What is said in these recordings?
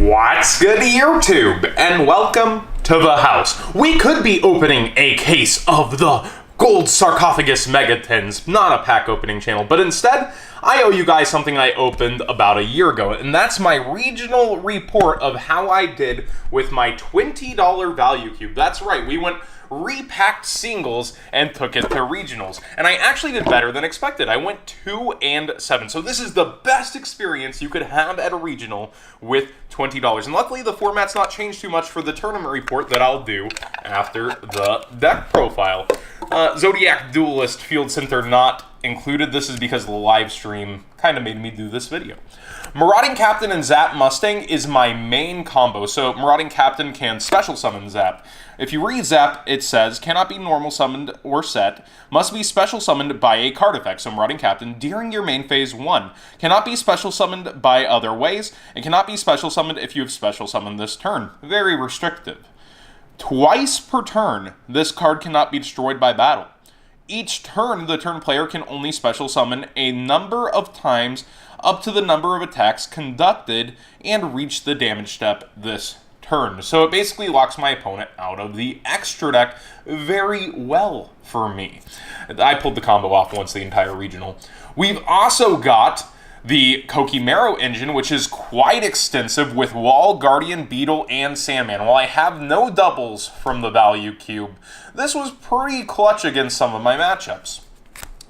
What's good, YouTube? And welcome to the house. We could be opening a case of the Gold Sarcophagus Megatins, not a pack opening channel, but instead, I owe you guys something I opened about a year ago, and that's my regional report of how I did with my $20 value cube. That's right, we went repacked singles and took it to regionals, and I actually did better than expected. I went 2-7, so this is the best experience you could have at a regional with $20, and luckily the format's not changed too much for the tournament report that I'll do after the deck profile. Zodiac Duelist Field Center not included. This is because the live stream kind of made me do this video. Marauding Captain and Zap Mustang is my main combo. So Marauding Captain can special summon Zap. If you read Zap, it says, cannot be normal summoned or set, must be special summoned by a card effect. So Marauding Captain during your main phase 1. Cannot be special summoned by other ways, and cannot be special summoned if you have special summoned this turn. Very restrictive. Twice per turn, this card cannot be destroyed by battle. Each turn, the turn player can only special summon a number of times up to the number of attacks conducted and reach the damage step this turn. So it basically locks my opponent out of the extra deck very well for me. I pulled the combo off once the entire regional. We've also got the Kokimero engine, which is quite extensive with Wall, Guardian, Beetle, and Sandman. While I have no doubles from the value cube, this was pretty clutch against some of my matchups.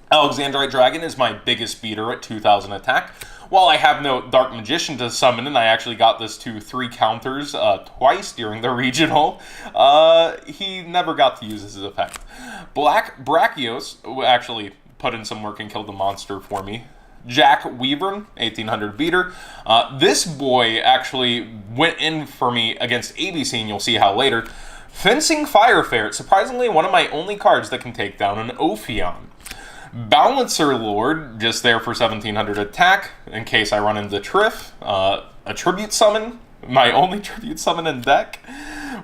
Alexandrite Dragon is my biggest beater at 2,000 attack. While I have no Dark Magician to summon, and I actually got this to 3 counters twice during the regional, he never got to use his effect. Black Brachios actually put in some work and killed the monster for me. Jack Weavern, 1800 beater. This boy actually went in for me against ABC, and you'll see how later. Fencing Fire Ferret, surprisingly one of my only cards that can take down an Ophion. Balancer Lord, just there for 1700 attack, in case I run into Triff. A Tribute Summon, my only Tribute Summon in deck.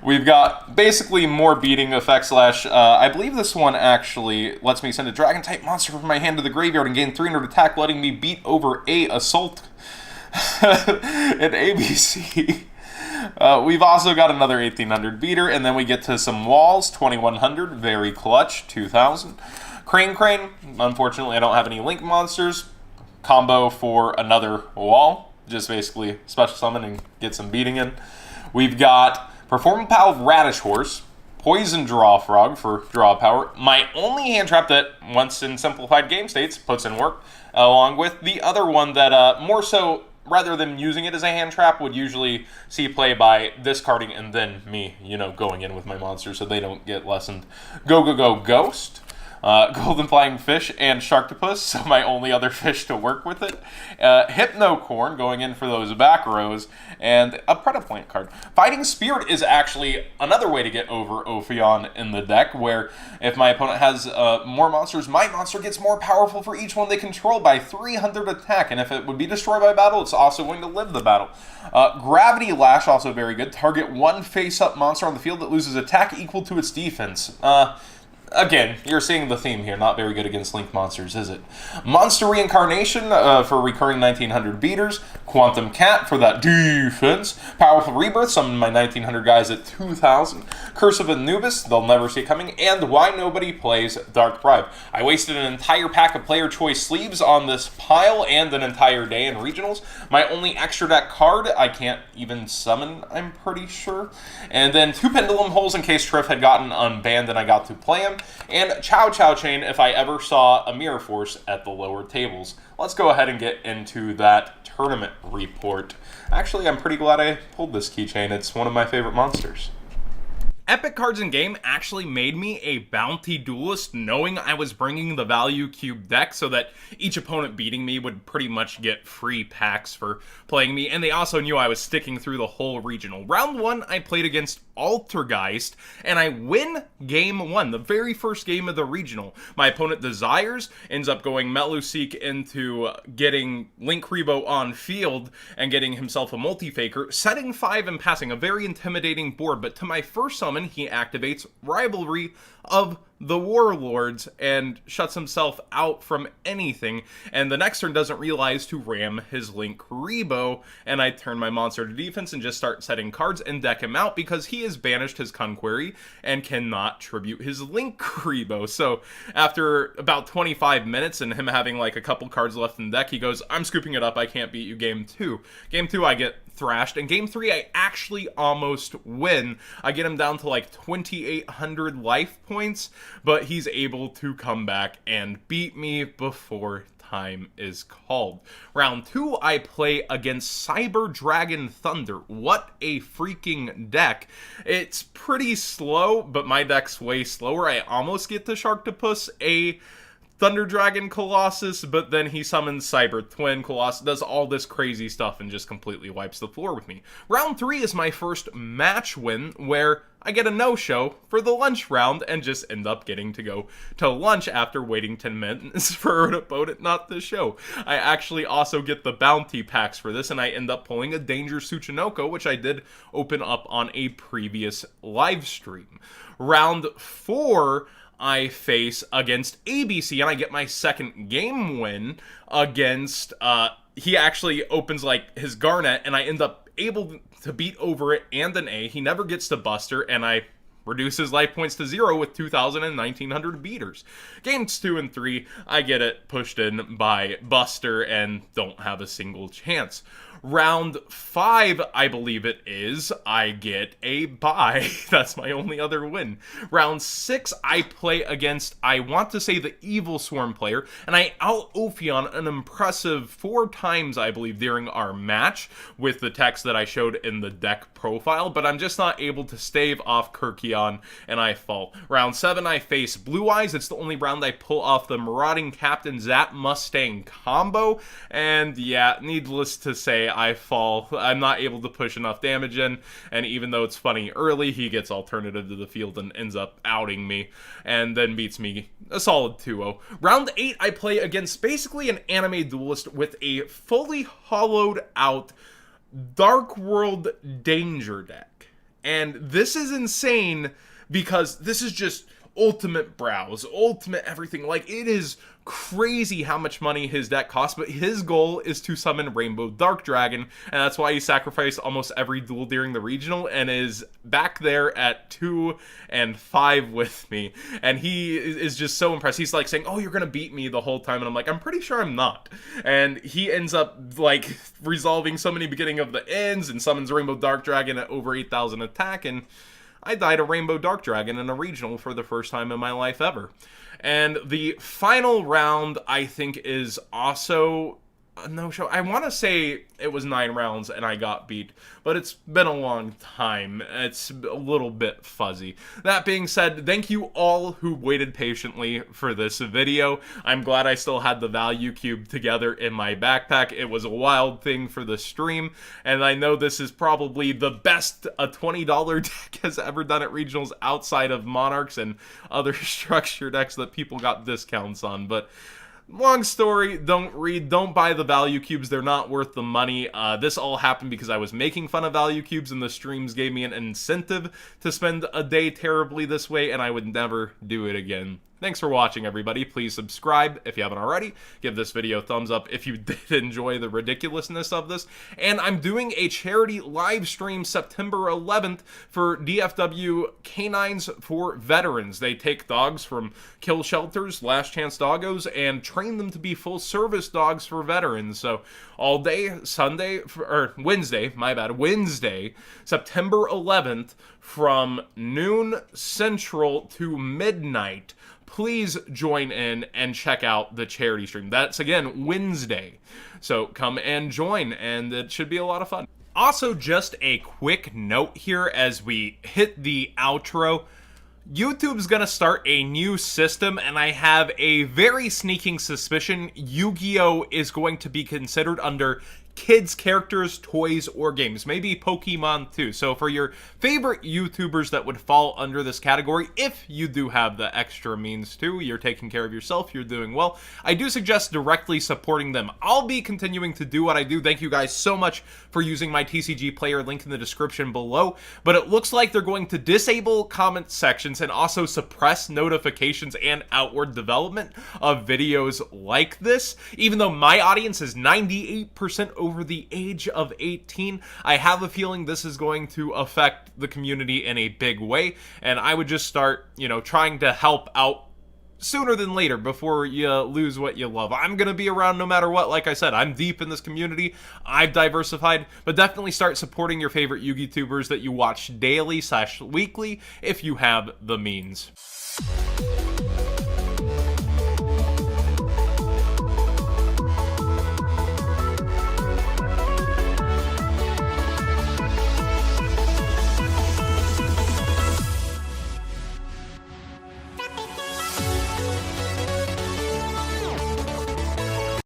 We've got basically more beating effect slash, I believe this one actually lets me send a Dragon-type monster from my hand to the graveyard and gain 300 attack, letting me beat over a Assault in ABC. We've also got another 1800 beater, and then we get to some walls, 2100, very clutch, 2000. Crane, unfortunately I don't have any link monsters. Combo for another wall, just basically special summon and get some beating in. We've got Perform Pal Radish Horse, Poison Draw Frog for draw power. My only hand trap that, once in simplified game states, puts in work, along with the other one that more so, rather than using it as a hand trap, would usually see play by discarding and then me, going in with my monsters so they don't get lessened. Go Ghost. Golden Flying Fish and Sharktopus, so my only other fish to work with it. Hypnocorn going in for those back rows, and a Predaplant card. Fighting Spirit is actually another way to get over Ophion in the deck, where if my opponent has more monsters, my monster gets more powerful for each one they control by 300 attack, and if it would be destroyed by battle, it's also going to live the battle. Gravity Lash, also very good. Target one face-up monster on the field that loses attack equal to its defense. Again, you're seeing the theme here. Not very good against Link monsters, is it? Monster Reincarnation for recurring 1900 beaters. Quantum Cat for that defense. Powerful Rebirth, summon my 1900 guys at 2000. Curse of Anubis, they'll never see it coming. And Why Nobody Plays Dark Bribe. I wasted an entire pack of player choice sleeves on this pile and an entire day in regionals. My only extra deck card, I can't even summon, I'm pretty sure. And then 2 Pendulum Holes in case Triff had gotten unbanned and I got to play him. And Chow Chain if I ever saw a Mirror Force at the lower tables. Let's go ahead and get into that tournament report. Actually, I'm pretty glad I pulled this keychain. It's one of my favorite monsters. Epic Cards in Game actually made me a Bounty Duelist, knowing I was bringing the Value Cube deck so that each opponent beating me would pretty much get free packs for playing me, and they also knew I was sticking through the whole regional. Round 1, I played against Altergeist, and I win game 1, the very first game of the regional. My opponent Desires ends up going Meluseek into getting Link Rebo on field and getting himself a multi-faker, setting 5 and passing a very intimidating board, but to my first summon, he activates Rivalry of the Warlords and shuts himself out from anything, and the next turn doesn't realize to ram his Link Rebo, and I turn my monster to defense and just start setting cards and deck him out because he has banished his Conquery and cannot tribute his Link Rebo. So after about 25 minutes and him having like a couple cards left in the deck, he goes, I'm scooping it up, I can't beat you game 2. Game 2 I get thrashed, and game 3 I actually almost win. I get him down to like 2,800 life points, but he's able to come back and beat me before time is called. Round 2 I play against Cyber Dragon Thunder. What a freaking deck. It's pretty slow, but my deck's way slower. I almost get to Sharktopus a Thunder Dragon Colossus, but then he summons Cyber Twin Colossus, does all this crazy stuff, and just completely wipes the floor with me. Round 3 is my first match win, where I get a no-show for the lunch round, and just end up getting to go to lunch after waiting 10 minutes for an opponent not to show. I actually also get the bounty packs for this, and I end up pulling a Danger Tsuchinoko, which I did open up on a previous live stream. Round 4, I face against ABC, and I get my second game win against, he actually opens, like, his Garnet, and I end up able to beat over it and an A. He never gets to Buster, and I reduce his life points to 0 with 2,000 and 1,900 beaters. Games 2 and 3, I get it pushed in by Buster and don't have a single chance. Round 5, I believe it is, I get a bye. That's my only other win. Round 6, I play against, I want to say, the Evil Swarm player, and I out-Ophion an impressive 4 times, I believe, during our match with the text that I showed in the deck profile, but I'm just not able to stave off Kirkion, and I fall. Round 7, I face Blue Eyes. It's the only round I pull off the Marauding Captain Zap Mustang combo, and yeah, needless to say, I fall. I'm not able to push enough damage in, and even though it's funny early, he gets alternative to the field and ends up outing me, and then beats me a solid 2-0. Round 8, I play against basically an anime duelist with a fully hollowed out Dark World Danger deck. And this is insane because this is just ultimate browse, ultimate everything. Like, it is crazy how much money his deck costs, but his goal is to summon Rainbow Dark Dragon, and that's why he sacrificed almost every duel during the regional and is back there at 2 and 5 with me. And he is just so impressed. He's like saying, oh, you're gonna beat me the whole time, and I'm like, I'm pretty sure I'm not. And he ends up like resolving so many beginning of the ends and summons Rainbow Dark Dragon at over 8,000 attack, and I died a Rainbow Dark Dragon in a regional for the first time in my life ever. And the final round, I think, is also a no-show. I want to say it was 9 rounds and I got beat, but it's been a long time. It's a little bit fuzzy. That being said, thank you all who waited patiently for this video. I'm glad I still had the value cube together in my backpack. It was a wild thing for the stream, and I know this is probably the best a $20 deck has ever done at regionals outside of Monarchs and other structure decks that people got discounts on, but long story, don't buy the value cubes. They're not worth the money. This all happened because I was making fun of value cubes, and the streams gave me an incentive to spend a day terribly this way, and I would never do it again. Thanks for watching, everybody. Please subscribe if you haven't already. Give this video a thumbs up if you did enjoy the ridiculousness of this. And I'm doing a charity live stream September 11th for DFW Canines for Veterans. They take dogs from kill shelters, last chance doggos, and train them to be full service dogs for veterans. So all day Wednesday, September 11th from noon Central to midnight. Please join in and check out the charity stream. That's, again, Wednesday. So come and join, and it should be a lot of fun. Also, just a quick note here as we hit the outro. YouTube's gonna start a new system, and I have a very sneaking suspicion Yu-Gi-Oh! Is going to be considered under kids, characters, toys, or games. Maybe Pokemon too. So for your favorite YouTubers that would fall under this category, if you do have the extra means too, you're taking care of yourself, you're doing well, I do suggest directly supporting them. I'll be continuing to do what I do. Thank you guys so much for using my TCG player, link in the description below. But it looks like they're going to disable comment sections and also suppress notifications and outward development of videos like this. Even though my audience is 98% over the age of 18, I have a feeling this is going to affect the community in a big way, and I would just start, trying to help out sooner than later before you lose what you love. I'm gonna be around no matter what. Like I said, I'm deep in this community. I've diversified, but definitely start supporting your favorite Yu-Gi tubers that you watch daily/weekly if you have the means.